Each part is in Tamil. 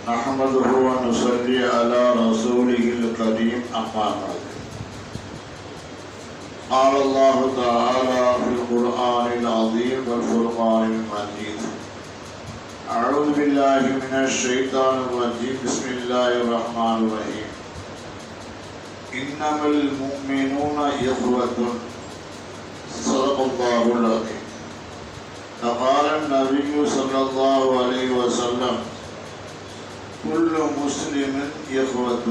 نحمده ونصلي على رسوله الكريم أما بعد. قال الله تعالى في القرآن العظيم والفرقان المجيد: أعوذ بالله من الشيطان الرجيم. بسم الله الرحمن الرحيم. إنما المؤمنون إخوة. صدق الله العظيم. فقال النبي صلى الله عليه وسلم: كل مسلم إخوة.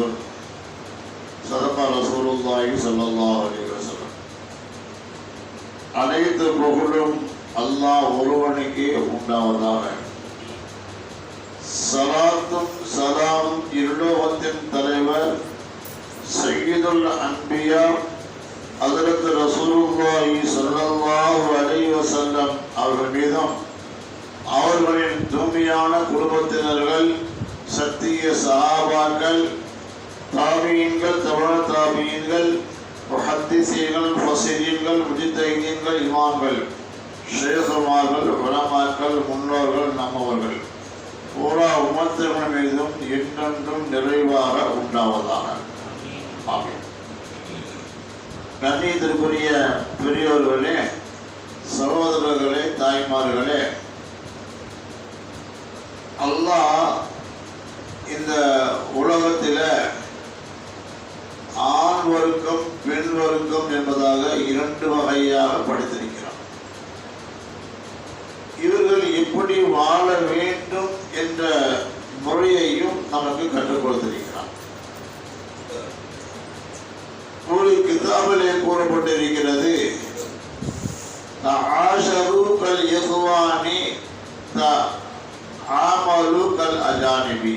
صدق رسول الله صلى الله عليه وسلم. அனைத்து புகழும் அல்லாஹ் ஒருவனுக்கே உண்டாவதாக. சலாத்தும் சலாமும் இருலோகத்தின் தலைவர் சய்யிதுல் அன்பியா ஹஜ்ரத் ரசூலுல்லாஹி ஸல்லல்லாஹு அலைஹி வஸல்லம் அவர்கள் மீதும், அவர்களின் தூய்மையான குடும்பத்தினர்கள், சத்திய சஹாபாக்கள், தாபீன்கள், தபா தாபீன்கள், முஹத்திஸீன்கள், முஃபஸ்ஸிரீன்கள், முஜ்தஹிதீன்கள், இமாம்கள், ஷேகுமார்கள், உலமாக்கள், முன்னோர்கள், நம்மவர்கள் பூரா உம்மத்தின் மீதும் என்றென்றும் நிறைவாக உண்டாவதாக. ஆமீன். கண்ணியத்திற்குரிய பெரியோர்களே, சகோதரர்களே, தாய்மார்களே, அல்லாஹ் இந்த உலகத்தில் ஆண் வர்க்கம் பெண் வர்க்கம் என்பதாக இரண்டு வகையாக படைத்திருக்கிறார். இவர்கள் எப்படி வாழ வேண்டும் என்ற முறையையும் நமக்கு கற்றுக் கொடுத்திருக்கிறார். ஒரு கிதாபிலே கூறப்பட்டிருக்கிறது: தஆஷரு கல் இஹ்வானி தஆமலு கல் அஜானிபி.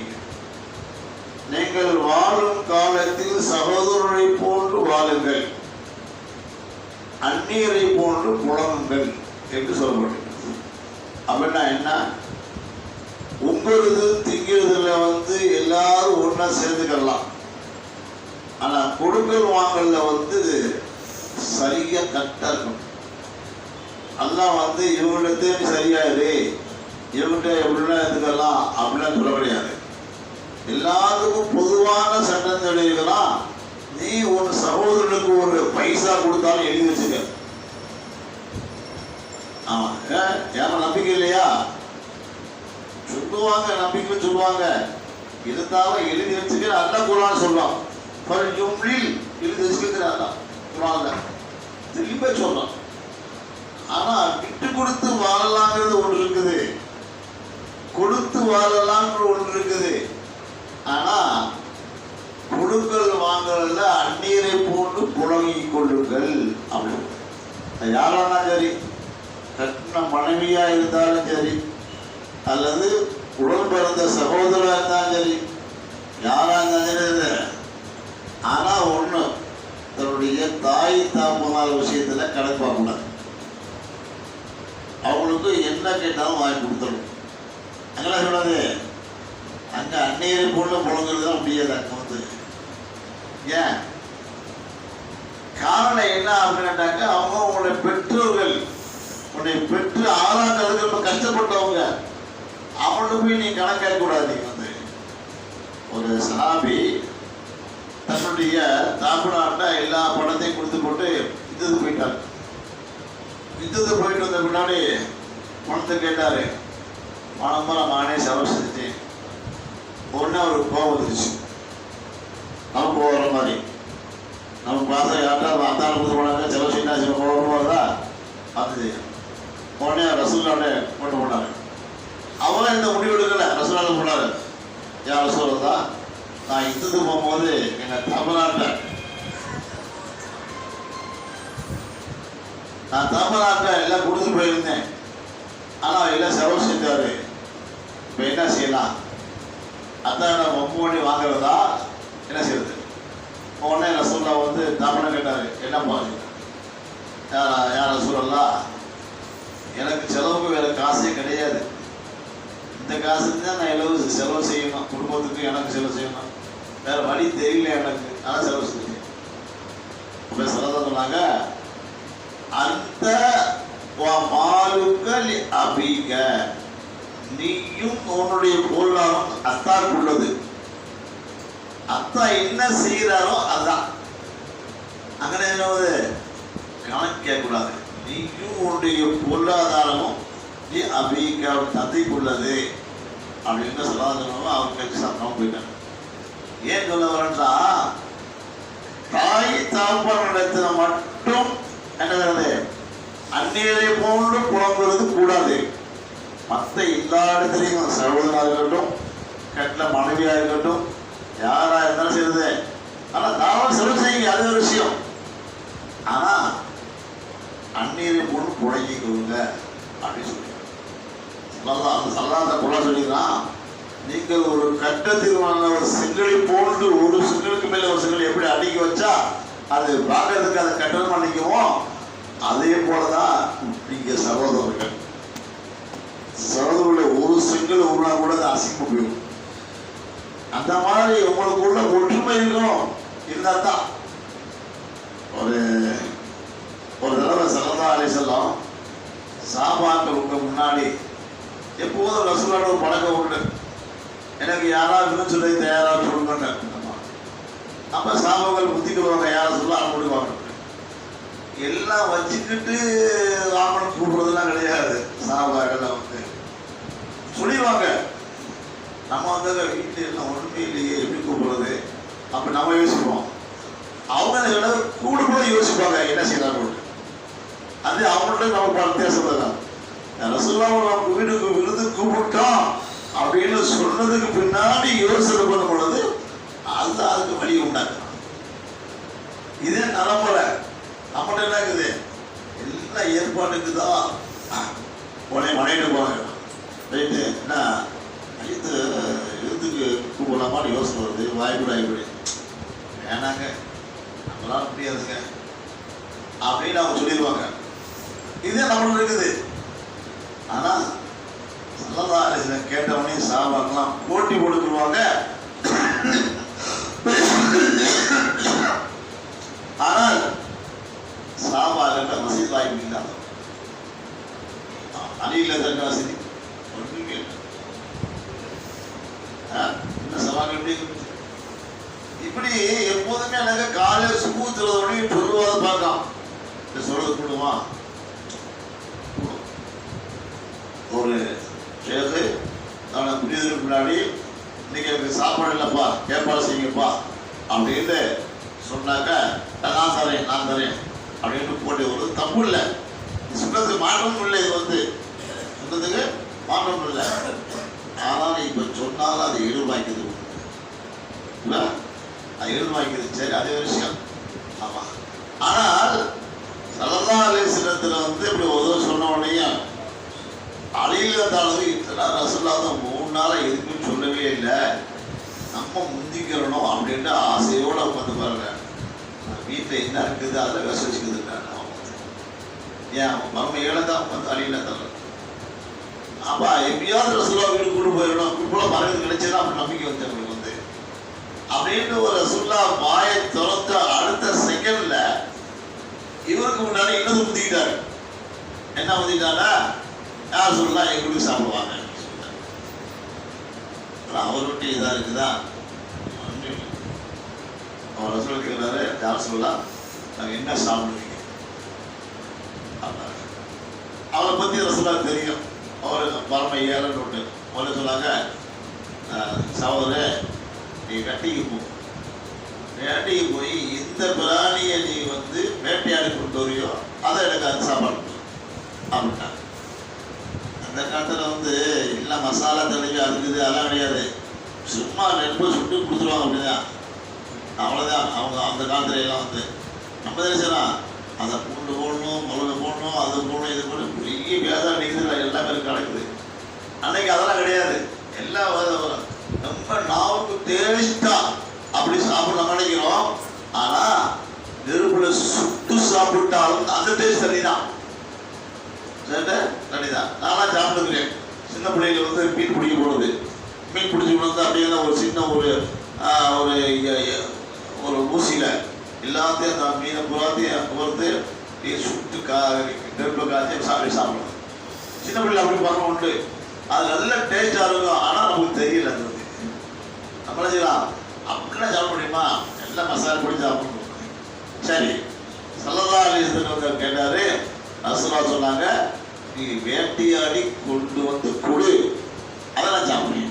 நீங்கள் வாழும் காலத்தில் சகோதரரை போன்று வாழுங்கள், அந்நியரை போன்று புலங்குங்கள் என்று சொல்லப்பட்டிருக்கிறது. அப்படின்னா என்ன? உங்களது திங்கிறதுல எல்லாரும் ஒன்றா சேர்ந்துக்கலாம், ஆனால் கொடுக்கல் வாங்கல சரியா கரெக்டாக இருக்கும். எல்லாம் இவங்கள்ட்ட சரியாயிரு, இவங்ககிட்ட எப்படிலாம் இருந்துக்கலாம் அப்படிலாம் சொல்ல கிடையாது. எல்லாத்துக்கும் பொதுவான சட்டம் தெளிவுலாம். நீ உன் சகோதரனுக்கு ஒரு பைசா கொடுத்தாலும் எழுதி வச்சுக்க. ஆமா, ஏமா நம்பிக்கை இல்லையா? சொல்லுவாங்க, நம்பிக்கை சொல்லுவாங்க. இருந்தாலும் எழுதி வச்சுக்க. அல்ல குரான் சொல்லலாம், எழுதி வச்சுக்கிறாங்க குரான்ல திரும்ப சொல்லலாம். ஆனா விட்டு கொடுத்து வாழலாங்கிறது ஒன்று இருக்குது, கொடுத்து வாழலாம்னு ஒன்று இருக்குது. ஆனா கொடுக்கல் வாங்கல அந்நீரை போன்று புலங்கிக் கொள்ளுங்கள் அப்படின்னு. யாரானா சரி, கட்டின மனைவியா இருந்தாலும் சரி, அல்லது உடன் பிறந்த சகோதரா இருந்தாலும் சரி, யாரா இருந்தாலும் சரி. ஆனா ஒண்ணு, தன்னுடைய தாய் தாப்பனார் விஷயத்துல கணக்கு பார்க்கக்கூடாது. அவங்களுக்கு என்ன கேட்டாலும் வாங்கி கொடுத்துடும். அங்கெல்லாம் சொல்லாது. அங்க அந்நியரை போல புலங்கிறது தான் முடியாது. அங்க ஏன் காரணம் என்ன அப்படின்னாக்க, அவங்க உங்களுடைய பெற்றோர்கள், உன்னை பெற்று ஆளாக்கிறதுக்கு ரொம்ப கஷ்டப்பட்டவங்க. அவங்கள்ட்ட போய் நீ கணக்காக கூடாது. ஒரு சஹாபி தன்னுடைய தாக்குனாட்ட எல்லா பணத்தையும் கொடுத்து போட்டு யுத்தத்துக்கு போயிட்டார். யுத்தத்துக்கு போயிட்டு வந்த பின்னாடி பணத்தை கேட்டாரு. பணம் நானே செலவு செஞ்சேன். உடனே அவருக்கு கோபம் வந்துருச்சு. நமக்கு வர மாதிரி நமக்கு பார்த்தா யார்ட்டா அத்தான கொடுத்து போனாங்க, செலவு செய்யணும் கோபம் வருதா அது. உடனே ரசூலாவோட கொண்டு போனாரு. அவன் இந்த முடிவு எடுக்கல, ரசூலாவோட போனாரு. யார் ரசூலா, நான் யுத்தத்துக்கு போகும்போது எங்க தமிழ்நாட்டில் எல்லாம் கொடுத்து போயிருந்தேன். ஆனால் எல்லாம் செலவு செஞ்சாரு. இப்போ என்ன செய்யலாம்? அத்தான மொம்மோடி வாங்குறதா என்ன செய்யறது? உடனே ரசூல்லா தமிழை கேட்டாரு. என்னப்பா யார் ரசூலல்லா, எனக்கு செலவுக்கு வேற காசே கிடையாது. இந்த காசுக்கு தான் நான் செலவு செய்யணும், குடும்பத்துக்கு எனக்கு செலவு செய்யணும், வேற வழி தெரியல எனக்கு, ஆனால் செலவு செய்யணும். இப்போ சிலதான் சொன்னாங்க, அந்த மாலுக்கள் அபிக, நீயும் உன்னுடைய பொருளாதாரம் அத்தாக்கு உள்ளது. அத்தா என்ன செய்கிறாரோ அதான். அங்கே என்னது கணக்கு கேட்கக்கூடாது. நீயும் உன்னுடைய பொருளாதாரமும் நீ அபிகாவோட தந்தைக்கு உள்ளது அப்படின்னு சொல்லாதவங்க அவங்க கட்சி சாப்பிடாம போயிட்டாங்க. ஏன் சொல்ல வரேன்னா, தாய் தாப்பான இடத்துல மட்டும் என்னது அந்நியரை போன்று புலம்புறது கூடாது. மற்ற எல்லா இடத்துலையும் சகோதரனாக இருக்கட்டும், கட்டில மனைவியாக இருக்கட்டும், யாராக இருந்தாலும் செய்யுது. ஆனால் தாவல் செலவு செய்யுங்க, அது ஒரு விஷயம். ஆனால் அந்நியரை போன்று புழங்கிக்கொள்ளுங்க அப்படின்னு சொல்லி அந்த சல்லாத குழா சொல்லிக்கிறான். நீங்கள் ஒரு கட்டத்தில் ஒரு சிங்களை போன்று ஒரு சிங்களுக்கு மேல ஒரு சிங்களை எப்படி அடுக்கி வச்சா அது பார்க்கறதுக்கு அதை கட்டணம் பண்ணிக்குவோம், அதே போலதான் நீங்க சகோதரர்கள். சகோதரர்களுடைய ஒரு சிங்கள் உருளா கூட அது அசிங்க போயிடும். அந்த மாதிரி உங்களுக்குள்ள ஒற்றுமை இருக்கணும். இருந்தா தான் ஒரு தடவை ஸல்லல்லாஹு அலைஹி வஸல்லம் சாபாக்கள் உங்க முன்னாடி எப்போதும் ரசூலோட ஒரு பழக்கம் உண்டு, எனக்கு யாராவது சொல்லி தயாராக சொல்லுங்க. அப்ப சாபாக்கள் புத்திக்குவாங்க, யாரை சொல்ல கொடுவாங்க. எல்லாம் வச்சுக்கிட்டு வாங்கணும் கூப்பிடுறதுலாம் கிடையாது. சாபாக்கள் வந்து சொல்லிடுவாங்க, நம்ம வந்து வீட்டில் எல்லாம் ஒன்றுமே இல்லையே எப்படி கூப்பிடுறது. அப்ப நம்ம யோசிப்போம், அவங்க கூட கூட யோசிப்பாங்க என்ன செய்யலாம். அது அவங்கள்ட்ட நம்ம பேசுறதுதான். ரசூலுல்லாஹ் நம்ம வீட்டுக்கு விருது கூப்பிட்டோம் அப்படின்னு சொன்னதுக்கு பின்னாடி யோசனை பண்ணும் பொழுது அதுக்கு வழி உண்டாக்குறோம். இதே நடைமுறை நம்மகிட்ட என்ன இருக்குது, எல்லா ஏற்பாட்டுக்கு தான் உடனே மனைவிட்டு போனாங்க. ரைட்டு என்ன இது விருதுக்கு கூப்பிடலாமான்னு யோசனை வருது, வாய்ப்பு ஆகிப்படி வேணாங்க நம்மளால முடியாதுங்க அப்படின்னு அவங்க சொல்லிடுவாங்க. இதே நம்மளுக்கு இருக்குது. ஆனா ஸல்லல்லாஹு அலைஹி வஸல்லம் கேட்டவனே சாபாக்கெல்லாம் போட்டி போட்டுக்குவாங்க. ஆனால் சாபாக்கிட்ட மசீத் வாய்ப்பு இல்லாத அணியில தங்க வசதி ஒன்றுமே இல்லை. என்ன சவால் இப்படி எப்போதுமே எனக்கு காலையில் சுமூத்துறதோடய சொல்லுவாத பார்க்கலாம். சொல்றது கூடுமா? ஒரு ஷேக்கு நான் புரியுதலுக்கு முன்னாடி இன்னைக்கு எனக்கு சாப்பாடு இல்லைப்பா, ஏற்பாடு செய்யுங்கப்பா அப்படின்னு சொன்னாக்க நான் தரேன் அப்படின்னு போட்டி வருது. தப்பு இல்லை, சொன்னதுக்கு மாற்றமும் இல்லை. இது வந்து சொன்னதுக்கு மாற்றம் இல்லை. ஆனால் இப்போ சொன்னாலும் அதை எதிர்பார்க்குது இல்லை, அது எதிர்பார்க்குது. சரி, அதே விஷயம். ஆமாம். ஆனால் ஸல்லல்லாஹு அலைஹி வஸல்லம் வந்து இப்படி உதவ சொன்ன உடனே அழியில தாளவு இத்தனை ரசூலுல்லாஹ் 3 நாளாக எதுக்குன்னு சொல்லவே இல்லை, நம்ம முந்திக்கிறணும் அப்படின்ட்டு ஆசையோடு உட்காந்து பாருங்க. வீட்டில் என்ன இருக்குது அதில் விச வச்சுக்குதுட்டாங்க. ஏன் மர்ம ஏழை தான் உட்காந்து அழியில தரல. அப்போ எப்படியாவது ரசூலுல்லாஹ் வீடு கூட்டு போயிடணும், குடும்பல மறைவு கிடைச்சதுன்னா அப்படி நம்பிக்கை வந்து அவங்களுக்கு வந்து அப்படின்ட்டு ஒரு ரசூலுல்லாஹ் வாயை திறந்த அடுத்த செகண்ட்ல இவருக்கு முன்னாடி இன்னும் முந்திக்கிட்டாரு. என்ன முந்திக்கிட்டாரா, யார் சொல்லலாம் எங்களுக்கு சாப்பிடுவாங்க. அவர்கிட்ட இதாக இருக்குதா, அவர் ரசூல் கேட்கிறாரு, யார் சொல்லலாம் நாங்கள் என்ன சாப்பிடுவீங்க. அவரை பற்றி ரசூலுல்லாஹ் தெரியும். அவர் பரம ஏழன்னு ஒன்று அவரை சொன்னாங்க, சகோதரே நீ கட்டிக்கு போ, வேட்டைக்கு போய் எந்த பிராணியை நீ வந்து வேட்டையாடி கொண்டு வரையோ அதை எனக்கு அது சாப்பாடு அப்படின்ட்டாங்க. அந்த காலத்தில் வந்து இல்லை மசாலா தெளிஞ்சு அதுக்குது அதெல்லாம் கிடையாது. சும்மா நெருப்பை சுட்டு கொடுத்துருவாங்க. அப்படிதான், அவ்வளோதான். அவங்க அந்த காலத்துல எல்லாம் வந்து நம்ம என்ன செய்யலாம், அதை பூண்டு போடணும், மிளகு போடணும், அது போடணும், இது போடணும், பெரிய வேதம் அடிக்குது, எல்லாமே கிடக்குது. அன்னைக்கு அதெல்லாம் கிடையாது. எல்லாம் ரொம்ப நாவுக்கு டேஸ்டா அப்படி சாப்பிட நினைக்கிறோம். ஆனால் நெருப்புல சுட்டு சாப்பிட்டாலும் அந்த டேஸ்ட் சரிதான், சரிதான். நான்லாம் சாப்பிட்டுக்கிறேன். சின்ன பிள்ளைகள் வந்து மீன் பிடிக்க போடுறது, மீன் பிடிச்சி வந்து அப்படியே ஒரு சின்ன ஒரு ஊசியில் எல்லாத்தையும் அந்த மீனை புறாத்தையும் பொறுத்து சுட்டு நெருப்பு காய்ச்சி சாப்பிடணும். சின்ன பிள்ளை அப்படி பார்க்க உண்டு. அது நல்ல டேஸ்டாக இருக்கும். ஆனால் நமக்கு தெரியல. அது வந்து நம்மள செய்யலாம் அப்படிலாம் சாப்பிட முடியுமா? எல்லாம் மசாலா பொடி சாப்பிடணும். சரி, ஸல்லல்லாஹு அலைஹி வஸல்லம் கேட்டாரு. ரசூலுல்லாஹ் சொன்னாங்க, நீ வேட்டையாடி கொண்டு வந்து கொடு, அதெல்லாம் சாப்பிடுங்க.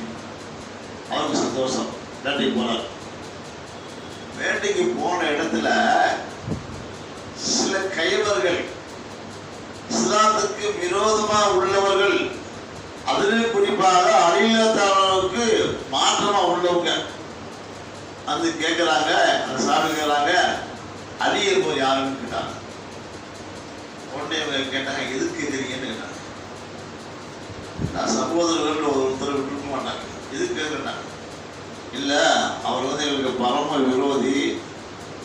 அவருக்கு சந்தோஷம். வேட்டைக்கு போனார். வேட்டைக்கு போன இடத்துல சில கைவர்கள், இஸ்லாத்துக்கு விரோதமாக உள்ளவர்கள், அதிலும் குறிப்பாக அலியல்லாஹுவுக்கு மாற்றமா உள்ளவங்க வந்து கேட்குறாங்க. அந்த சாமி கேட்குறாங்க, அலி என்பவர் யாருன்னு கேட்டாங்க. உடனே இவங்க கேட்டாங்க, எதுக்கு கேட்குறீங்கன்னு கேட்டாங்க. நான் சகோதரர்கள் ஒருத்தர் விட்டுருக்க மாட்டாங்க. எதுக்கு கேட்குறாங்க? இல்லை, அவர் வந்து எங்களுக்கு பரம விரோதி,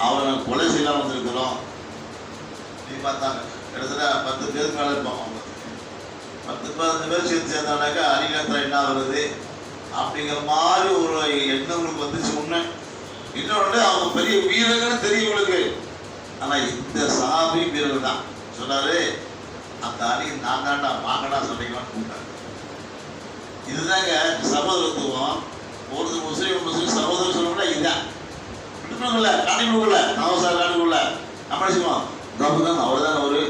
அவரை கொலை செய்யலாம் வந்திருக்கிறோம். நீ பார்த்தாங்க கிட்டத்தட்ட 10 பேருக்கு மேலே இருப்பாங்க. அவங்க 10-15 பேர் சேர்ந்தானாக்கா அலிகத்தில் என்ன வருது அப்படிங்கிற மாதிரி ஒரு எண்ணங்களுக்கு வந்துச்சு. ஒன்று இன்னொன்று, அவங்க பெரிய வீரர்கள்னு தெரியும் உங்களுக்கு. ஆனால் இந்த சஹாபி வீரர்கள் தான் சொன்னாரு, அந்த அலி நான் தாண்டா வாங்கடா சொல்லிக்கலான்னு கூப்பிட்டாங்க. இதுதாங்க சகோதரத்துவம். ஒரு முஸ்லீம் சகோதரர் சொல்லணும்னா இதுதான். விட்டுணுங்கள காணிக்குள்ள நவசார் காணிக்குள்ள நம்ம செய்வோம். தான் அவர் தான் ஒரு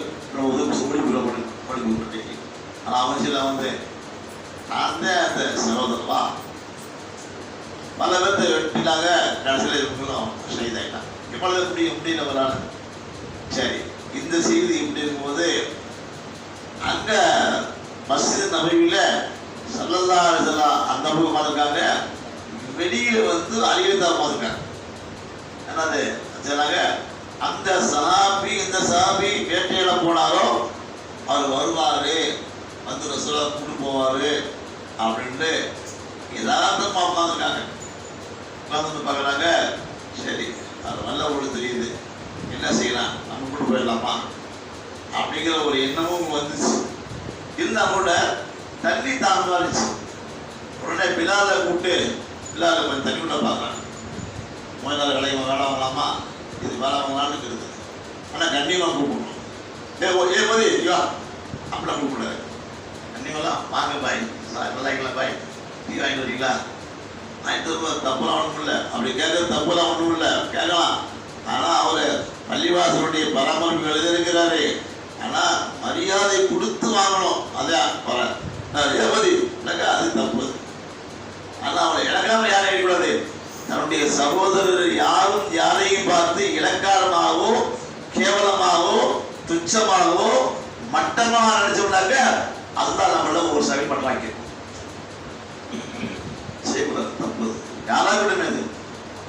படிக்க. ஆனால் அவன் சில வந்து நான் தான் அந்த சகோதரவா பல பேர்த்த வெட்டினாங்க. கடைசியில் இருக்கணும் ஷஹீதாயிட்டான். எப்பொழுது முடியல வராது. சரி, இந்த செய்தி இப்படி இருக்கும்போது அங்கே மஸ்ஜித் நபவியில் ஸல்லல்லாஹு அலைஹி வஸல்லம் அந்த பக்கம் இருக்காங்க, வெளியில் வந்து அலியல்லாஹு இருக்காங்க. என்னது சொன்னாங்க, அந்த சஹாபி இந்த சஹாபி வேட்டையில போனாரோ அவர் வருவார், வந்து ரசூலுல்லாஹ் கூட்டு போவார் அப்படின்ட்டு யதார்த்தமாக உட்காந்துருக்காங்க. உட்காந்து பார்க்குறாங்க. சரி, அது நல்ல ஒரு தெரியுது, என்ன செய்யலாம், நம்ம கூட்டு போயிடலாமா அப்படிங்கிற ஒரு எண்ணமும் வந்துச்சு. இருந்தால் கூட தண்ணி தாழ்வா இருந்துச்சு. உடனே பிலாலை கூப்பிட்டு, பிலாலை கொஞ்சம் தண்ணி விட பார்க்குறாங்க. மோயினால் விளைய வேலை வாங்கலாமா, இது வேலை வாங்கலான்னு இருக்குது. ஆனால் கண்ணியமாக கூப்பிடணும். ஏ மதி ஐயா அப்படிலாம் கூப்பிடாரு. கண்ணியமெல்லாம் வாங்க பாய், நல்லாங்களா பாய், டீ வாங்கிட்டு வரீங்களா, வாங்கிட்டு தப்புலாம் ஒன்றும் இல்லை. அப்படி கேட்கறது தப்புலாம் ஒன்றும் இல்லை, கேட்கலாம். ஆனால் அவர் பள்ளிவாசலுடைய பராமரிப்பு எழுதியிருக்கிறாரு. ஆனால் மரியாதை கொடுத்து வாங்கணும். அதான் வர ஏபதி இல்லைங்க, அது தப்பு. ஆனால் அவனை இழக்காம யாரும் இருக்கக்கூடாது. தன்னுடைய சகோதரர் யாரும் யாரையும் பார்த்து இலக்காரமாகவோ கேவலமாகவோ துச்சமாகவோ மட்டமாக நினைச்சோம்னாக்க அதுதான் நம்மள ஒரு சரி பண்ணலாங்க. செய்யக்கூடாது, தப்பு. யாராகட்டும், இது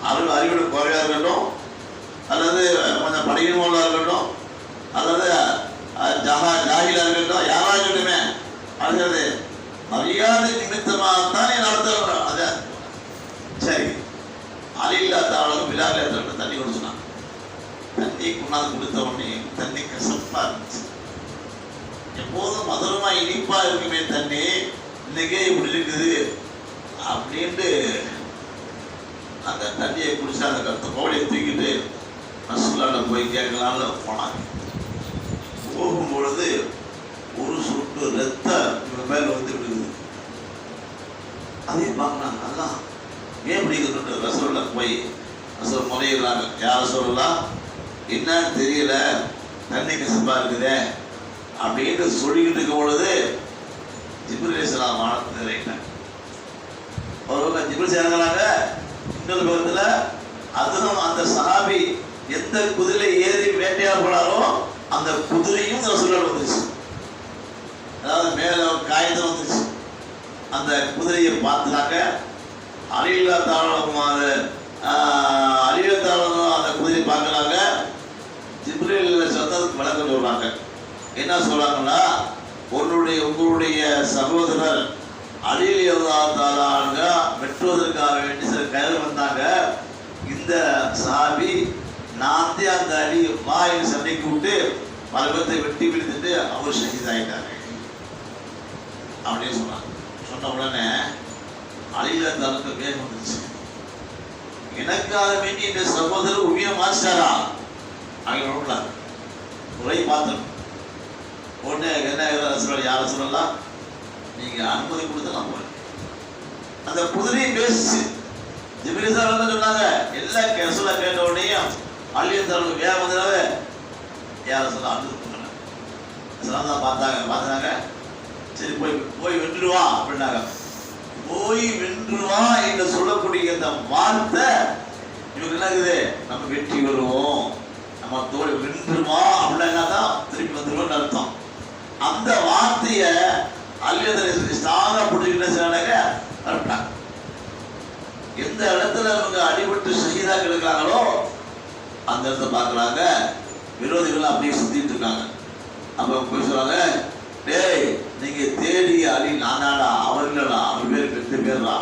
அறிவிட குறையாக இருக்கட்டும், அல்லது கொஞ்சம் படிக்கணுமா இருக்கட்டும், அல்லது ஜாகிலா இருக்கட்டும், யாராகட்டுமே அது மரியாதை நிமித்தமாகத்தான் நடத்த. அத சரி, அலில்லாஹு பிலால் தண்ணி கொடுத்துனான். தண்ணி கொண்டாந்து கொடுத்த உடனே தண்ணி கசப்பா இருந்துச்சு. எப்போதும் மதுரமா இனிப்பா இருக்குமே தண்ணி, இன்னைக்கே இப்படி இருக்குது அப்படின்ட்டு அந்த தண்ணியை குடிச்சா அந்த கருத்தை கோழியை தூக்கிட்டு ரசூலுல்லாஹ்ட்ட போய் கேட்கலான்னு போனாங்க. போகும்பொழுது ஒரு சொட்டு ரத்தம் இவங்க மேல வந்து விடுது. அதையும் பார்க்கறாங்க. அதான் ஏன் பிடிக்குது? ரசூலுல்லாஹ் போய் ரசூல் முறையிடுறாங்க. யார் ரசூலுல்லாஹ், என்னன்னு தெரியல, தண்ணி கசப்பா இருக்குதே அப்படின்னு சொல்லிக்கிட்டு இருக்கும் பொழுது ஜிப்ரீல் அலைஹிஸ்ஸலாம் வானத்துல இறங்கினாங்க. ஒரு ஜிப்ரீல் இறங்குறாங்க. இன்னொரு பக்கத்துல அதுவும் அந்த சஹாபி எந்த குதிரை ஏறி வேட்டையாட போனாரோ அந்த குதிரையும் ரசூலுல்லாஹ் வந்துச்சு. அதாவது மேல காகிதம் வந்துச்சு. அந்த குதிரையை பார்த்துனாக்க அலில்லாஹு அந்த குதிரையை பார்க்குறாங்க. ஜிப்ரீல் சொன்னதுக்கு விளக்கம் சொல்றாங்க. என்ன சொல்றாங்கன்னா, உங்களுடைய சகோதரர் அலில்லாஹு வெட்டுவதற்காக வேண்டி சில கயிறு வந்தாங்க. இந்த சாபி நான் அந்த அடி வாயில் சண்டைக்கு விட்டு பல பேர்த்தை வெட்டி விழுந்துட்டு அவர் ஷஹீதாயிட்டாங்க அப்படின்னு சொன்னாங்க. சொன்ன உடனே அலில்லாஹு வேகம் வந்துச்சு. எனக்காக வேண்டி இந்த சகோதரர் உண்மையை மாறிச்சாரா அவங்க உரை பார்த்தோம். உடனே என்ன சொல்லலாம், யாரை சொல்லலாம், நீங்க அனுமதி கொடுத்து நான் போறேன். அந்த குதிரையை பேசிச்சு. ஜிப்ரீல் சார் வந்து சொன்னாங்க, எல்லா ரசூலா கேட்ட உடனே அலியத்தவர்கள் வேற வந்ததாவே யார சொல்ல அனுமதி கொடுக்கல. தான் பார்த்தாங்க, சரி போய் வென்றுவா அப்படின்னாங்க. போய் வென்றுவா என்று சொல்லக்கூடிய இந்த வார்த்தை இவங்க என்ன இருக்குது, நம்ம வெற்றி வருவோம், நம்ம தோல் வென்றுவா அப்படின்னா தான் திருப்பி வந்துருவோம்னு அர்த்தம். அந்த வார்த்தையை அலியத்தர் ஸ்ட்ராங்கா பிடிச்சிக்கிட்டு அனுப்பிட்டாங்க. எந்த இடத்துல அவங்க அடிபட்டு ஷஹீதா கிடக்கிறாங்களோ அந்த இடத்த பார்க்குறாங்க. விரோதிகள் அப்படியே சுத்திட்டு இருக்காங்க. அப்ப போய் சொல்றாங்க, டேய் நீங்க தேடி அலி நானாடா, அவர் இல்லடா, அவர் பேர் பெற்ற பேர்டா,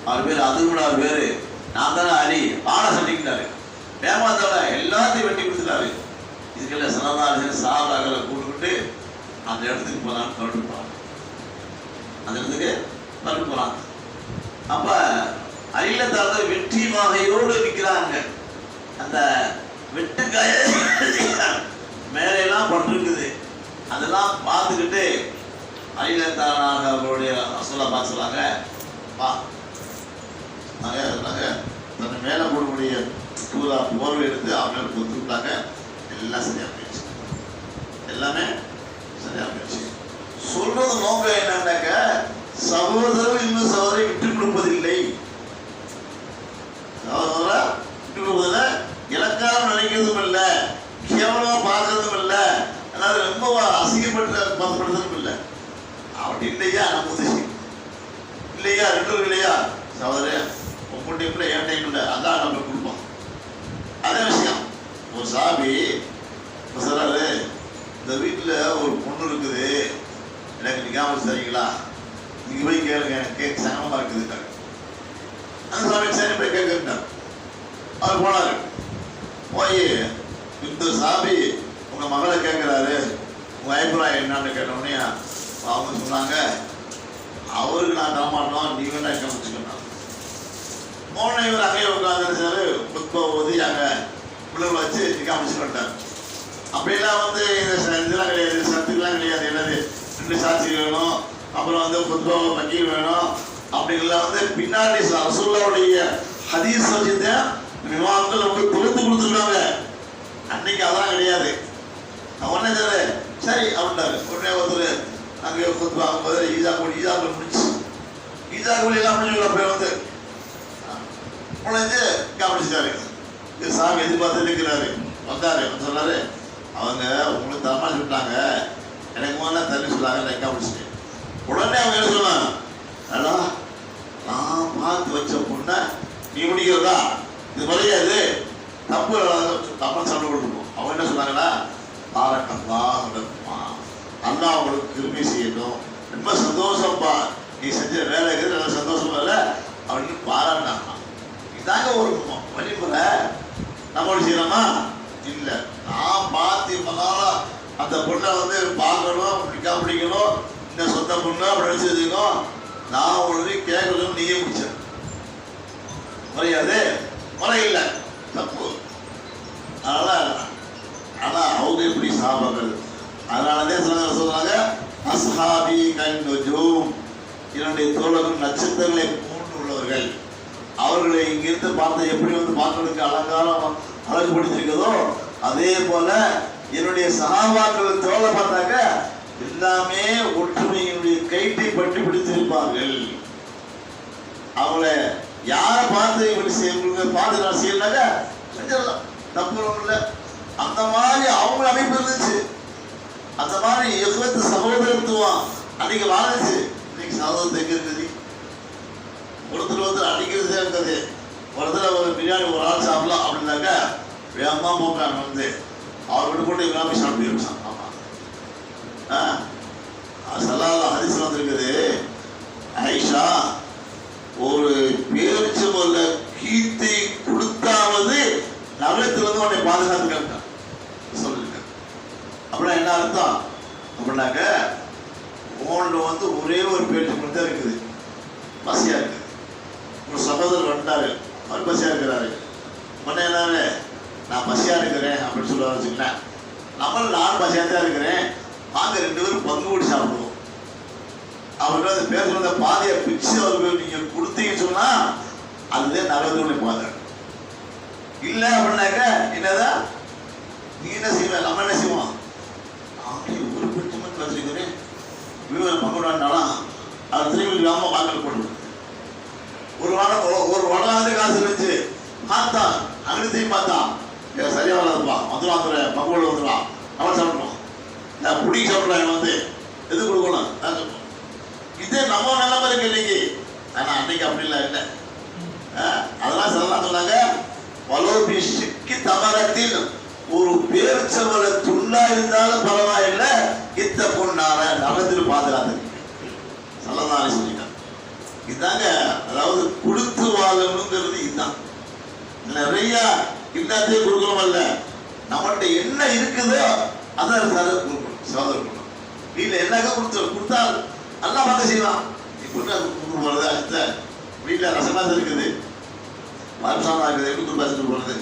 அவர் பேர் அது கூட அவர் பேரு, நான் தானே அலி பாட சட்டிக்கிட்டாரு. ஏமாத்தோட எல்லாத்தையும் வெட்டி கொடுத்துட்டாரு. இதுக்கெல்லாம் சனதாரிசன் சாதாக்களை கூப்பிட்டு அந்த இடத்துக்கு போனான்னு கருட்டு போறாங்க. அந்த இடத்துக்கு கருட்டு போறாங்க. அப்ப அலிலத்தால வெற்றி மாகையோடு நிற்கிறாங்க. அந்த வெட்டுக்காய மேலையெல்லாம் பட்டிருக்குது. அதெல்லாம் பார்த்துக்கிட்டு அலிலத்தானாக அவர்களுடைய சொல்ல பார்த்து சொல்லாங்க, பா தன்னை மேலே போடக்கூடிய போர்வை எடுத்து அவங்க கொடுத்துட்டாங்க. எல்லாம் சரியா போயிடுச்சு, எல்லாமே சரியா போயிடுச்சு. சொல்றது நோக்கம் என்னன்னாக்க, சகோதரர் இன்னும் சகோதரை விட்டு கொடுப்பதில்லை, இலக்காரம் நினைக்கிறதும் இல்லை, கேவலமா பார்க்கறதும் இல்லை, அதாவது ரொம்ப அசிங்கப்படுத்துறதும் இல்லை. அப்படி இல்லையா நம்ம இல்லையா ரெண்டு இல்லையா சகோதர உங்க டைம்ல என் டைம் இல்லை, அதான் நம்ம கொடுப்போம். அதே விஷயம் ஒரு சாபி சொல்றாரு, இந்த வீட்டில் ஒரு பொண்ணு இருக்குது, எனக்கு நிக்காமல் சரிங்களா, நீங்க போய் கேளுங்க, எனக்கு கேட்க சங்கமா இருக்குது. அந்த சாமி சரி போய் கேட்கிறார். அவர் போனாரு. போய் இந்த சாமி உங்க மகளை கேட்கிறாரு, உங்க அபிப்பிராயம் என்னன்னு கேட்டோடனே அவங்க சொன்னாங்க, அவருக்கு நான் தரமாட்டோம், நீ வேணா கவனிச்சுக்கணும். போன இவர் அங்கேயே உட்காந்துருச்சாரு, ஓதி அங்கே பிள்ளைகளை வச்சு காமிச்சுக்கிட்டார். அப்படியெல்லாம் வந்து இதெல்லாம் கிடையாது, சத்துக்கெல்லாம் கிடையாது. என்னது 2 சாட்சி வேணும், அப்புறம் வந்து புத்பாவை வக்கீல் வேணும், அப்படிங்கலாம் வந்து பின்னாடி ரசூலுல்லாஹ்வுடைய ஹதீஸ் வச்சுட்டு விவாதங்கள் நமக்கு தொகுத்து கொடுத்துருக்காங்க. அன்னைக்கு அதான் கிடையாது. உடனே சரி அப்படின்ட்டாரு. உடனே ஒருத்தர் அங்கே புத்பாகும்போது ஈஜா முடிச்சு ஈஜா கூலி எல்லாம் முடிஞ்சு போய் வந்து உழைஞ்சு கவனிச்சாரு. இது சாமி எதிர்பார்த்து இருக்கிறாரு. வந்தாரு, சொன்னாரு, அவங்க உங்களுக்கு தரமா சொல்லிட்டாங்க, எனக்கு முதல்ல தண்ணி சொல்லாங்க, நான் கவனிச்சிட்டேன். உடனே அவங்க என்ன சொன்னாங்க, அடா நான் பார்த்து வச்ச பொண்ணை நீ முடிக்கிறதா, இது முறையாது, தப்பு தப்பா சண்டை கொடுப்போம். அவங்க என்ன சொன்னாங்கன்னா, பாரக்கல்லா அண்ணா அவங்களுக்கு கிருமி செய்யணும், ரொம்ப சந்தோஷம்ப்பா, நீ செஞ்ச வேலைக்கு நல்ல சந்தோஷமா இல்லை அப்படின்னு பாராட்டினாங்க. இதாங்க ஒரு வழிமுறை. நம்ம செய்யலாமா இல்லை, நான் பார்த்து அந்த பொண்ணை வந்து பார்க்கணும், பிடிக்கணும், இந்த சொந்த பொண்ணு அப்படி நினைச்சிருக்கோம், நான் உங்களுக்கு கேட்கணும், நீயே முடிச்ச முறையாது, முறை இல்லை, தப்பு. அதனால அவங்க எப்படி சாபாக்கள், அதனாலதான் சொல்றாங்க, அஸ்ஹாபி கன்னுஜூம், என்னுடைய தோழர்கள் நட்சத்திரங்களை போன்று உள்ளவர்கள். அவர்களை இங்கிருந்து பார்த்த எப்படி வந்து பார்க்கறதுக்கு அலங்காரம் அழகுபடுத்திருக்கிறதோ அதே போல என்னுடைய சகாபாக்கள் தோழ பார்த்தாக்க எல்லாமே ஒற்றுமையினுடைய கைட்டை பற்றி பிடித்திருப்பார்கள். அவங்கள யாரை பார்த்து பார்த்து நான் செய்யலாங்க செஞ்சிடலாம், தப்பு இல்லை. அந்த மாதிரி அவங்க அமைப்பு இருந்துச்சு. அந்த மாதிரி எவ்வளவு சகோதரத்துவம் அன்னைக்கு வாழ்ந்துச்சு. இன்னைக்கு சகோதரத்தை எங்க இருக்குது? ஒருத்தர் அடிக்கிறதே இருந்தது. ஒருத்தர் ஒரு பிரியாணி ஒரு ஆள் சாப்பிடலாம் அப்படின்னாக்கா வேகமா போக்காங்க வந்து அவர் விட்டு போட்டு இவங்க சாப்பிட்டு. சல்லாஹ் ஹதீஸ்ல வந்திருக்குது, ஆயிஷா ஒரு பேரிச்சம்பழ கீத்தை கொடுத்தாவது நகரத்திலிருந்து உன்னை பாதுகாத்துக்க சொல்லிருக்க. அப்படின்னா என்ன அர்த்தம் அப்படின்னாக்க, உங்களோட வந்து ஒரே ஒரு பேரிச்சம்பழம் தான் இருக்குது, பசியா இருக்குது. ஒரு சகோதரர் வந்துட்டாரு, அவர் பசியா இருக்கிறாரு. உடனே என்னாரு, நான் பசியா இருக்கிறேன் அப்படின்னு சொல்லுவாரு வச்சுக்கலாம். நம்மளும் நான் பசியா தான் இருக்கிறேன், வாங்க 2 பேரும் பங்கு போட்டு சாப்பிடுவோம் அவர்கள் அந்த பேசுறத பாதையை பிச்சு அவர்கள் நீங்க கொடுத்தீங்கன்னு சொன்னா அதுதான் நரகத்துடைய பாதை. இல்லை அப்படின்னாக்க என்னதான் நீ என்ன செய்வேன், நம்ம என்ன செய்வோம், அப்படி ஒரு பெற்றுமன் வச்சுக்கிறேன் விவரம் பங்குடாண்டாலும் அது திரும்பி அம்மா வாங்கல் போட்டு ஒரு வடலாந்து காசு வச்சு பார்த்தா அங்கத்தையும் பார்த்தா சரியா வளர்ப்பா வந்துடுவான் பங்குல வந்துடுவான் அவன் சாப்பிடுவான். நான் பிடிக்க சாப்பிட்றேன் வந்து எது கொடுக்கணும் நான் சொல்லுவோம். இதே நம்ம நிலைமை இருக்கு இன்னைக்கு. ஆனால் அன்னைக்கு அப்படி இல்லை. அதெல்லாம் சொல்லலாம் சொன்னாங்க, வலோபி சிக்கி தமரத்தில் ஒரு பேரிச்சவள துண்டா இருந்தாலும் பரவாயில்லை, இத்த பொண்ணான நலத்தில் பாதுகாத்து சொல்லதானே சொல்லிட்டாங்க. இதுதாங்க அதாவது கொடுத்து வாழணுங்கிறது. இதுதான் நிறைய எல்லாத்தையும் கொடுக்கணும் அல்ல, நம்மகிட்ட என்ன இருக்குதோ அதை கொடுக்கணும். சோதனை கொடுக்கணும். வீட்டில் என்னங்க கொடுத்தால் நல்லா பார்க்க செய்யலாம். இப்படி போகிறது அடுத்த வீட்டில் ரசமாக இருக்குது, மரசாமாக இருக்குது, எப்படி பேசிட்டு போகிறது,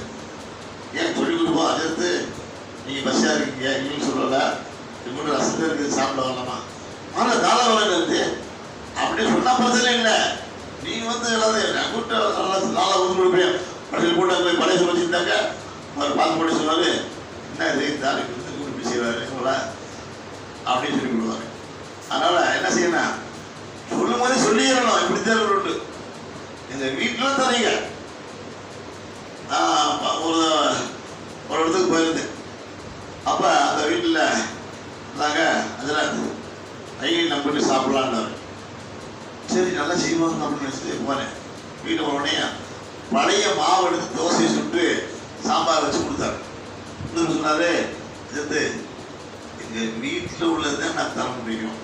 ஏன் சொல்லி கொடுப்போம். அடுத்து நீங்கள் பஸ்ஸாக இருக்கீங்க இன்னும் சொல்லலை, இப்படி ரசத்தை இருக்குது சாப்பிட வரலாமா, ஆனால் தாள வரல இருக்குது அப்படின்னு சொன்னால் பிரச்சனை இல்லை. நீங்கள் வந்து எல்லாத்தையும் கூட்ட நாளை வந்து கொடுப்பேன் படையில் கூட்ட போய் பழைய சொல்ல வச்சுருந்தாங்க. அவர் பார்த்து போட்டு சொன்னார், என்ன இது தாரிக்கு வந்து கூட்டு செய்வார் சொல்ல அப்படின்னு சொல்லி கொடுவாரு. அதனால் என்ன செய்யணும், சொல்லும் போதே சொல்லிடணும். இப்படித்தான் உண்டு. எங்கள் வீட்டில் தரீங்க. ஒரு இடத்துக்கு போயிருந்தேன். அப்போ அந்த வீட்டில் நாங்கள் அதில் ஐயன் நம்பிட்டு சாப்பிட்லான்னாரு. சரி நல்லா செய்வாங்க அப்படின்னு நினச்சிட்டு போனேன். வீட்டு உடனே பழைய மாவு எடுத்து தோசையை சுட்டு சாம்பார் வச்சு கொடுத்தாரு. சொன்னார், இது எங்கள் வீட்டில் உள்ளதான் நான் தர முடியும்,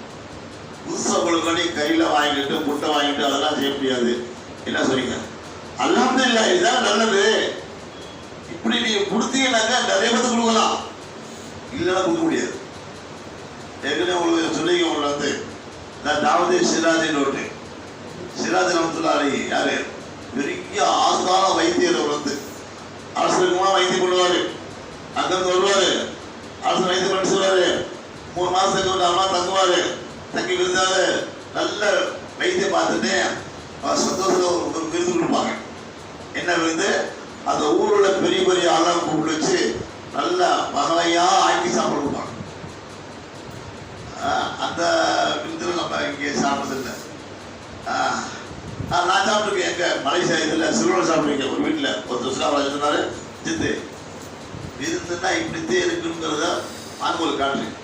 புதுசாக கொடுக்கணி கையில் வாங்கிட்டு முட்டை வாங்கிட்டு அதெல்லாம் செய்ய முடியாது. என்ன சொல்லிங்க, அல்ஹம்துலில்லாஹ் இதுதான் நல்லது. இப்படி நீங்கள் கொடுத்தீங்கன்னாக்கா நிறைய பேருக்கு கொடுக்கலாம், இல்லைன்னா கொடுக்க முடியாது. ஏற்கனவே உங்களுக்கு சொல்லிங்க, உங்களை வந்து நான் தாவது சிராஜி நோட்டு சிராஜ் ரஹ்மத்துல்லாஹி யாரு பெரிய ஆஸ்தான வைத்தியர். அவர் வந்து அரசுக்குமா வைத்தியம் பண்ணுவார். அங்கிருந்து வருவார், அரசு வைத்தியம் பண்ணி சொல்லுவார். 3 மாதத்துக்கு ஒரு 4 மாதம் தங்குவார். தங்கி விருந்தாரு நல்ல வைத்தியம் பார்த்துட்டு சந்தோஷத்தில் ஒரு விருது கொடுப்பாங்க. என்ன விருந்து, அந்த ஊரில் பெரிய பெரிய ஆளாக கூப்பிட்டு வச்சு நல்ல வகையாக ஆக்கி சாப்பிட கொடுப்பாங்க. அந்த விருந்தில் நம்ம இங்கே சாப்பிட்றதில்லை. நான் சாப்பிட்ருக்கேன். எங்கள் மலேசியா இதில் சிறுவன் சாப்பிட்ருக்கேன். ஒரு வீட்டில் ஒருத்தர் சிலாவில் சொன்னார், சித்து விருந்துன்னா இப்படித்தே இருக்குங்கிறத ஆண்கள் காட்டுறேன்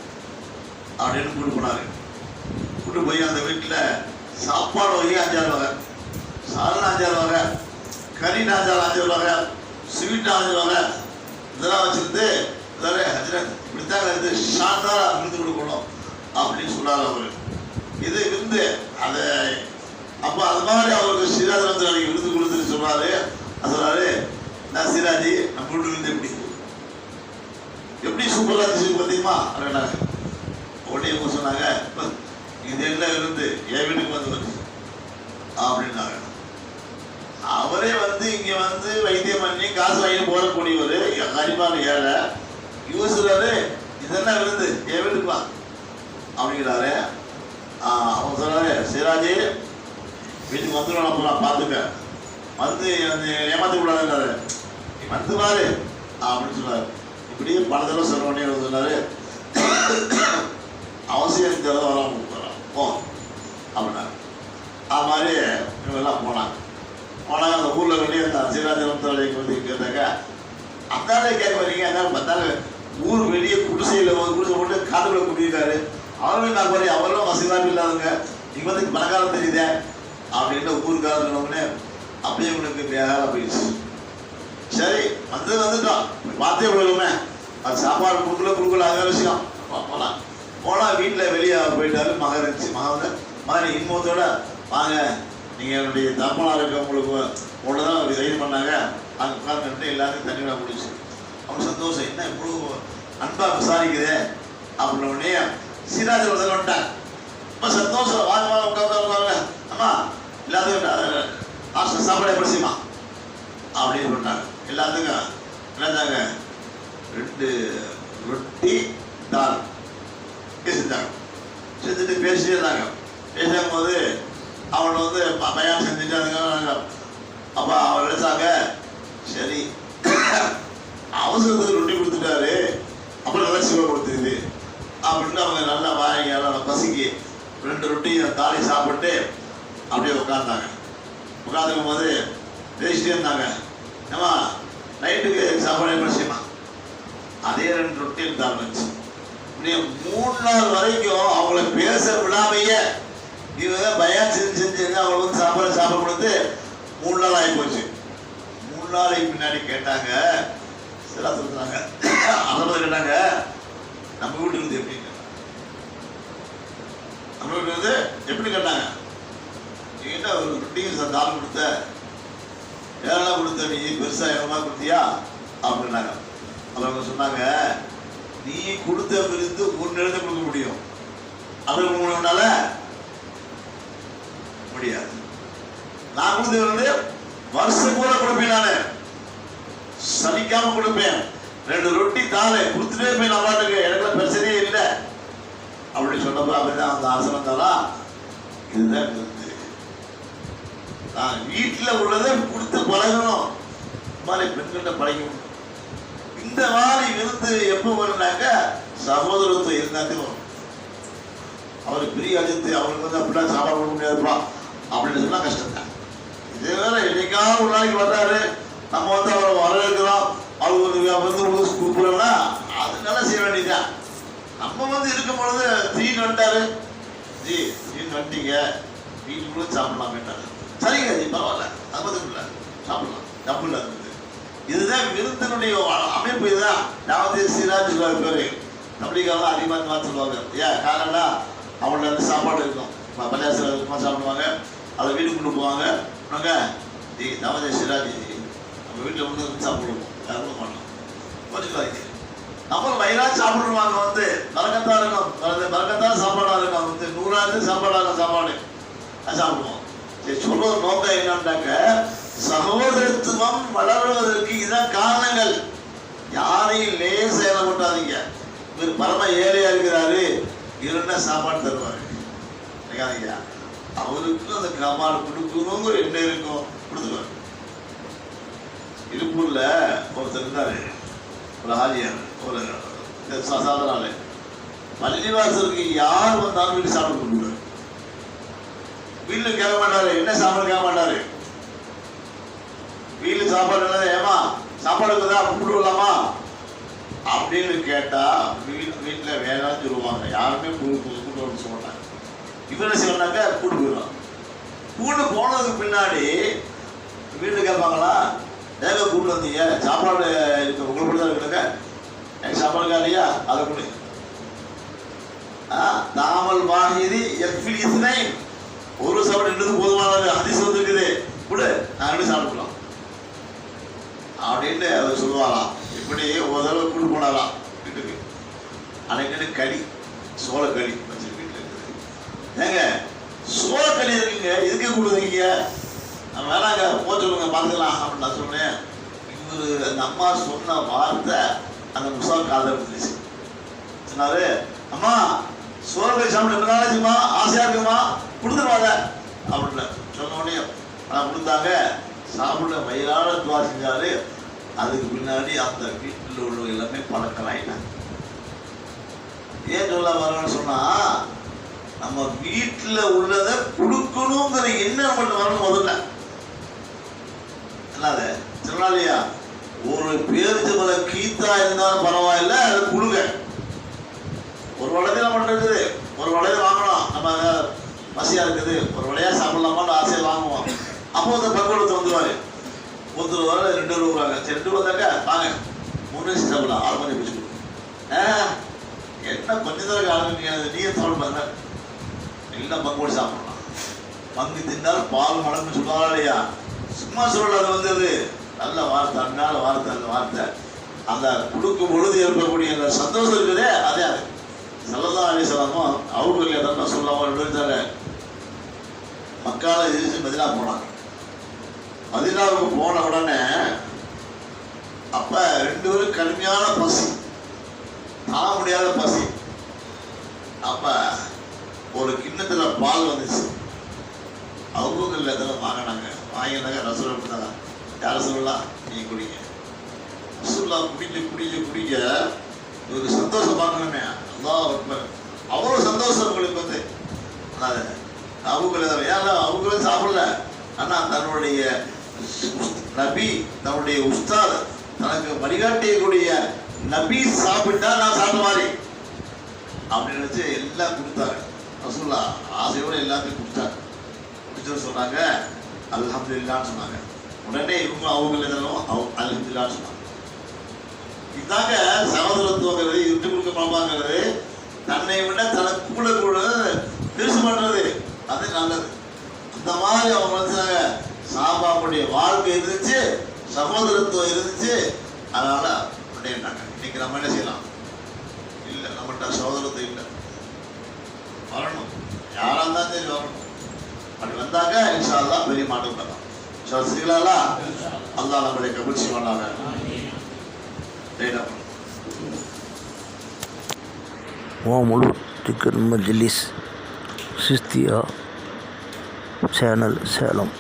அப்படின்னு கூப்பிட்டு போனார். கூப்பிட்டு போய் அந்த வீட்டில் சாப்பாடு வகை 5-6 வகை, சால்னா 5-6 வகை, கறி 5-6 வகை, ஸ்வீட் 5 வகை, இதெல்லாம் வச்சுருந்து இப்படித்தாங்க இது ஷாண்டாக விருந்து கொடுக்கணும் அப்படின்னு சொன்னார் அவர். இது விருந்து அதை அப்போ அது மாதிரி அவருக்கு சிராஜ் வந்து அன்றைக்கி விருந்து கொடுத்துட்டு சொன்னார். அது சொன்னார், நான் சிராஜி நம்ம வீட்டு விருந்து எப்படி சூப்பராக இருந்துச்சு பார்த்தீங்களா அப்படின்னாங்க. உடனே சொன்னாங்க, இது என்ன விருந்து என் வீட்டுக்கு வந்து வருது அப்படின்னாங்க. அவரே வந்து இங்கே வந்து வைத்தியம் பண்ணி காசு வாங்கி போடக்கூடியவர், கரிமான ஏழை. யூசுறாரு, இதெல்லாம் விருந்து என் வீட்டுக்கு வா அப்படிங்கிறாரு. அவங்க சொன்னாரு, சிராஜி வீட்டுக்கு வந்துடும் போகலாம் பார்த்துக்க, வந்து ஏமாற்ற கூடாதுன்றாரு, வந்து பாரு அப்படின்னு சொன்னார். இப்படியே பல தடவை சொல்ல வேண்டிய சொன்னார். அவசியம் இந்த தடவை வராமல் போ அப்படின்னாரு. அது மாதிரி இவங்கெல்லாம் போனாங்க. அந்த ஊரில் வெளியே அந்த சிராஜனம் தலைக்கு வந்து கேட்டாங்க, அந்தாலே கேட்க வரீங்க, அதனால பார்த்தாங்க ஊர் வெளியே குடிசையில் குடிசை போட்டு காட்டுக்குள்ள குடியிருக்காரு. அவங்களும் நான் போய் அவர்களும் வசதியாக இல்லாதவங்க, இங்கே வந்து பணக்காரம் தெரியுதே அப்படின்னு ஊருக்காரங்களே அப்பயே உங்களுக்கு வேலை போயிடுச்சு. சரி வந்துட்டோம், பார்த்தே போயிடுமே, அது சாப்பாடு கொடுக்கல அதே விஷயம். போனால் வீட்டில் வெளியே போயிட்டாரு. மகன் இருந்துச்சு. மகன் இன்பத்தோட வாங்க, நீங்கள் என்னுடைய தர்மனாக இருக்கவங்களுக்கு ஒன்று தான் ரைடு பண்ணாங்க. அங்கே உட்காந்துட்டு எல்லாத்தையும் தண்ணியாக குடிச்சு அவங்க சந்தோஷம். என்ன இவ்வளோ அன்பாக விசாரிக்குதே அப்படின்னே சிராஜ் ஒருத்தர் வந்துட்டாங்க. ரொம்ப சந்தோஷம். வாங்க உட்காந்து அம்மா எல்லாத்துக்கும் சாப்பாடு எப்படி செய்யுமா அப்படின்னு சொன்னாங்க. எல்லாத்துக்கும் என்னதாங்க 2 ரொட்டி தால் செஞ்சாங்க. செஞ்சுட்டு பேசிட்டே இருந்தாங்க. பேசும் போது அவனை வந்து பையன் செஞ்சுட்டு அதுக்காக அப்போ அவன் நினைச்சாங்க, சரி அவசரத்துக்கு ரொட்டி கொடுத்துட்டாரு, அப்புறம் நல்லா சிவ கொடுத்துருது அப்படின்னு அவங்க நல்லா வாங்கி நல்லா பசிக்கு 2 ரொட்டியும் தாலி சாப்பிட்டு அப்படியே உட்காந்தாங்க. உட்காந்துக்கும் போது பேசிட்டே இருந்தாங்க, ஏமா நைட்டுக்கு சாப்பாடு என்ன செய்யமா? அதே 2 ரொட்டியும் தான் வச்சு இப்படியே 3 நாள் வரைக்கும் அவங்கள பேச விடாமையே இவங்க பயம் செஞ்சு அவங்களுக்கு வந்து சாப்பாடு கொடுத்து 3 நாள் ஆகி போச்சு. 3 நாளைக்கு பின்னாடி கேட்டாங்க, சில சொல்றாங்க, அதை கேட்டாங்க, நம்ம வீட்டுக்கு இருந்து எப்படி கேட்டாங்க, நம்ம வீட்டுக்கு இருந்து எப்படி கேட்டாங்க, நீங்க ஒரு ரொட்டியும் தாள் கொடுத்த, ஏழெல்லாம் கொடுத்த, நீ பெருசா எவ்வளோ கொடுத்தியா அப்படின்னாங்க. அவங்க சொன்னாங்க, நீ கொடுத்த விருந்து 1 எழுத கொடுக்க முடியும், அவருக்கு முடியும்னால முடியாது. நான் கொடுத்த விருந்து வருஷம் கூட கொடுப்பேன், நான் சலிக்காம கொடுப்பேன். 2 ரொட்டி தாளை கொடுத்துட்டே போய் நம்மளாட்டுக்கு எனக்கு பிரச்சனையே இல்லை அப்படின்னு சொன்னப்போ அப்படிதான் அந்த ஆசனம் தானா. இதுதான் விருந்து. நான் வீட்டில் உள்ளதை கொடுத்து பழகணும், இந்த மாதிரி பெண்கள்கிட்ட பழகணும். இந்த மாதிரி விருந்து எப்போ வரும்னாக்க சகோதரத்துவம் இருந்தாத்தையும் வரும். அவருக்கு பெரிய அஜித்து அவருக்கு வந்து அப்படிலாம் சாப்பாடு கொடுக்க முடியாதுப்பா அப்படின்னு சொன்னா கஷ்டம் தான். இதே வேற என்னைக்காவது ஒரு நாளைக்கு வர்றாரு, நம்ம வந்து அவரை வரவேற்கிறோம், அவருக்கு வந்து கூப்பிடுறோம்னா அது நல்லா செய்ய வேண்டியதுதான். நம்ம வந்து இருக்கும் பொழுது திடீர்னு வந்துட்டாரு, ஜி திடீர்னு வந்துட்டீங்க, வீட்டுக்குள்ள சாப்பிடலாம் கேட்டாரு, சரிங்க ஜி பரவாயில்ல, அது மட்டும் இல்லை சாப்பிடலாம், தப்பு இல்லை. இதுதான் விருந்தினுடைய அமைப்பு. இதுதான் நாமதே சிராஜ் பேரு தமிழிகாலாம் அதிகமாக சொல்லுவாங்க. ஏன் காரணம்னா அவங்கள வந்து சாப்பாடு இருக்கும், பள்ளியாசிரியர் சாப்பிடுவாங்க, அதை வீட்டுக்கு கொண்டு போவாங்க. ஜி நாமதே சிராஜ் நம்ம வீட்டில் வந்து சாப்பிடுவோம், யாரும் மாட்டோம், கொஞ்சம் அப்புறம் வயிறாக சாப்பிடுவாங்க. வந்து மறக்கத்தான் இருக்கும், மறக்கத்தான் சாப்பாடாக இருக்கும், வந்து 100 சாப்பாடாக சாப்பாடு அது சாப்பிடுவோம். சரி, சொல்ற நோக்கம் என்னன்னாக்க சகோதரத்துவம் வளர்வதற்கு இதான் காரணங்கள். யாரையும் லேசா போட்டாதீங்க. இவர் பரம ஏழையா இருக்கிறாரு, இருந்த சாப்பாடு தருவாரு, அவருக்கு அந்த சாப்பாடு கொடுக்கணுங்கிற எண்ணம் இருக்கும், கொடுத்துருவாரு. திருப்பூர்ல ஒருத்தர் இருந்தாரு, ஒரு ஆலியார், ஒரு சாதாரண பள்ளிவாசலுக்கு யார் வந்தாலும் வீட்டு சாப்பிட கொடுக்குறாரு. வீட்டுல கேட்க மாட்டாரு, என்ன சாப்பாடு கேட்க மாட்டாரு. வீட்டுல சாப்பாடு இல்ல, ஏமா சாப்பாடு கூப்பிட்டு விடலாமா அப்படின்னு கேட்டா வீட்டுல வேணாம்னு சொல்லுவாங்க. யாருமே கூப்பிட்டு வர சொல்ல மாட்டாங்க. இவன் என்ன செய்வாங்க, கூட்டு போயிடுவாங்க. கூட்டு போனதுக்கு பின்னாடி வீட்டுல கேட்பாங்களா, ஏங்க கூப்பிட்டு வந்தீங்க, சாப்பாடு இருக்கு உங்களுக்கு தான் இருக்குங்க, எனக்கு சாப்பாடு இல்லையா, அதை கொடு. தாமல் வாகிதி எஃபிலிஸ்னை, ஒரு சாப்பாடு ரெண்டு போதுமானது அதிசயம் வந்துருக்குது, கொடு, நாங்கள் சாப்பிடலாம் அப்படின்னு அவர் சொல்லுவாராம். இப்படி ஒரு தடவை கூட்டு போனாராம் வீட்டுக்கு. அன்னைக்கு களி, சோளக்களி வச்சு வீட்டில் இருக்குது. ஏங்க சோளக்களி இருக்குங்க, இதுக்கே கொடுக்குறீங்க, நான் வேணாங்க போக சொல்லுங்க பார்த்துக்கலாம் அப்படின்னு நான் சொன்னேன். இவர் அந்த அம்மா சொன்ன வார்த்தை அந்த முசா காதல் இருந்துச்சு. சொன்னாரு, அம்மா சோளக்களி சாப்பிட்டு எவ்வளோ நாளாச்சுமா, ஆசையா இருக்குமா, கொடுத்துருவாங்க அப்படின்னு சொன்ன உடனே ஆனால் கொடுத்தாங்க. சாப்பிட வயிறான துவா செஞ்சாரு. அதுக்கு பின்னாடி அந்த வீட்டில் உள்ள எல்லாமே பழக்கலாயிட்டாங்க. ஏன் சொல்ல வரணும்னு சொன்னா, நம்ம வீட்டில் உள்ளதை கொடுக்கணுங்கிற எண்ணம் மட்டும் வரணும் முதல்ல. இல்லாத சொன்னாலையா, ஒரு பேரிச்சம்பழ கீத்தா இருந்தாலும் பரவாயில்ல, அது கொடுங்க. ஒரு வளையல மட்டும் இருக்குது, ஒரு வளையல் வாங்கணும், நம்ம பசியா இருக்குது, ஒரு வளையா சாப்பிடலாமான்னு ஆசையை வாங்குவோம். அப்போ அந்த பக்குவத்தை வந்துடுவாரு, ஒருத்தர் வர 2 வருவாங்க. சரி 2 வந்தாக்கா வாங்க 3 சாப்பிடலாம், 6 மணி பிடிச்சி என்ன கொஞ்ச நேரம் ஆளுங்க நீயே சாப்பிட பாருங்க, எல்லாம் பங்குவோடு சாப்பிடலாம். பங்கு தின்னால் பால் மடங்கு சொல்லுவாங்க இல்லையா, சும்மா சொல்லல. அது வந்து அது நல்ல வார்த்தை, அண்ணால வார்த்தை, அந்த வார்த்தை அந்த கொடுக்கும் பொழுது ஏற்படக்கூடிய அந்த சந்தோஷம் இருக்குதே, அதே அது ஸல்லல்லாஹு அலைஹி வஸல்லம் அவங்க எதாவது சொல்லாம இருந்தாங்க. மக்கால எதிர்த்து மதினா போனாங்க. மதினாவுக்கு போன உடனே அப்ப 2 பேரும் கடுமையான பசி, தாழ முடியாத பசி. அப்ப ஒரு கிண்ணத்தில் பால் வந்துச்சு. அவங்க இதெல்லாம் வாங்கினாங்க. வாங்கினாங்க ரசூல் கொடுத்தாங்க. யார் சொல்லலாம், நீங்கள் குடிங்க. ரசூல்லா குடிக்க ஒரு சந்தோஷம் பார்க்கணுமே. அல்லாஹ் அவ்வளோ சந்தோஷம் உங்களுக்கு வந்து. அவங்க ஏன் அவங்களும் சாப்பிடல, ஆனால் தன்னுடைய நபி, தன்னுடைய உஸ்தாத், தனக்கு வழிகாட்டியக்கூடிய நபி சாப்பிட்டா நான் சாப்பிட்ட மாதிரி அப்படின்னு நினைச்சு எல்லாம் கொடுத்தாரு. ரசூல்லா ஆசையோடு எல்லாத்தையும் கொடுத்தாரு. குடிச்சோன்னு சொன்னாங்க அல்ஹம்துலில்லாஹ்னு சொன்னாங்க. உடனே இவங்க அவங்க அல்ஹம்துலில்லாஹ்னு சொன்னாங்க. இதாங்க சகோதரத்துவங்கிறது, விட்டு கொடுக்க மாமாங்கிறது, தன்னை விட தனக்கு கூட பெருசு பண்ணுறது, அது நல்லது. அந்த மாதிரி அவங்க நினைச்சாங்க. சாபாவுடைய வாழ்க்கை இருந்துச்சு, சகோதரத்துவம் இருந்துச்சு, அதனால அப்படின்னாங்க. இன்னைக்கு நம்ம என்ன செய்யலாம்? இல்லை, நம்மகிட்ட சகோதரத்துவம் இல்லை. வரணும், யாராக இருந்தாலும் சரி வரணும். அப்படி வந்தாங்க இன்ஷா அல்லாஹ் பெரிய மாற்றம் பண்ணலாம். சரிங்களா? அல்லாஹ் நம்முடைய கபூல் செய்வானாக. முழு திக்ர் மஜ்லிஸ் சிஸ்தியா சேனல் சேலம்.